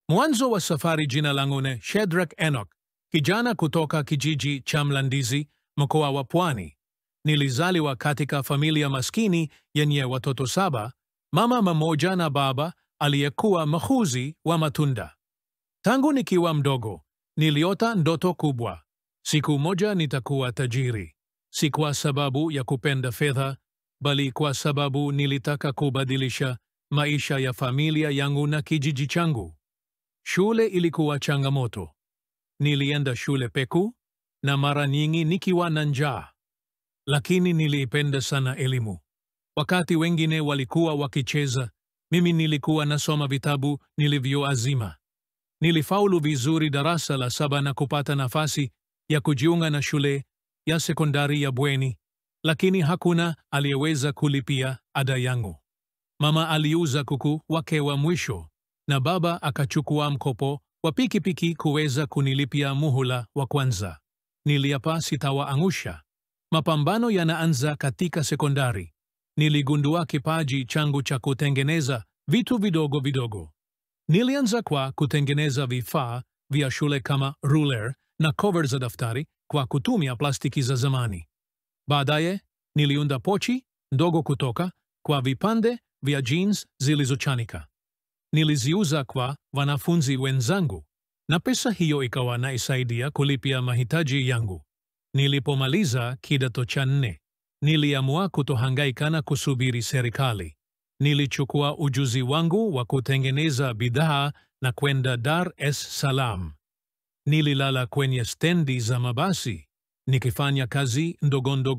Mwanzo wa safari. Jina langu ni Shedrack Enoch, kijana kutoka kijiji cha Mlandizi, mkoa wa Pwani. Nilizaliwa katika familia maskini yenye watoto 7, mama mmoja na baba aliyekuwa mchuuzi wa matunda. Tangu nikiwa mdogo, niliota ndoto kubwa. Siku moja nitakuwa tajiri. Si kwa sababu ya kupenda fedha, bali kwa sababu nilitaka kubadilisha maisha ya familia yangu na kijiji changu. Shule ilikuwa changamoto. Nilienda shule peku na mara nyingi nikiwa na njaa. Lakini niliipenda sana elimu. Wakati wengine walikuwa wakicheza, mimi nilikuwa nasoma vitabu nilivyoazima. Nilifaulu vizuri darasa la 7 na kupata nafasi ya kujiunga na shule ya sekondari ya bweni, lakini hakuna aliyeweza kulipia ada yangu. Mama aliuza kuku wake wa mwisho na baba akachukua mkopo wa pikipiki kuweza kunilipia muhula wa kwanza. Niliapa sitawaangusha. Mapambano yanaanza katika sekondari. Niligundua kipaji changu cha kutengeneza vitu vidogo vidogo. Nilianza kwa kutengeneza vifaa vya shule kama ruler na cover za daftari kwa kutumia plastiki za zamani. Baadaye niliunda pochi ndogo kutoka kwa vipande vya jeans zilizochanika. Niliziuza kwa wanafunzi wenzangu na pesa hiyo ikawa naisaidia kulipia mahitaji yangu. Nilipomaliza kidato cha 4, niliamua kutohangaika na kusubiri serikali. Nilichukua ujuzi wangu wa kutengeneza bidhaa na kwenda Dar es Salaam. Nililala kwenye stendi za mabasi nikifanya kazi ndogo ndogo.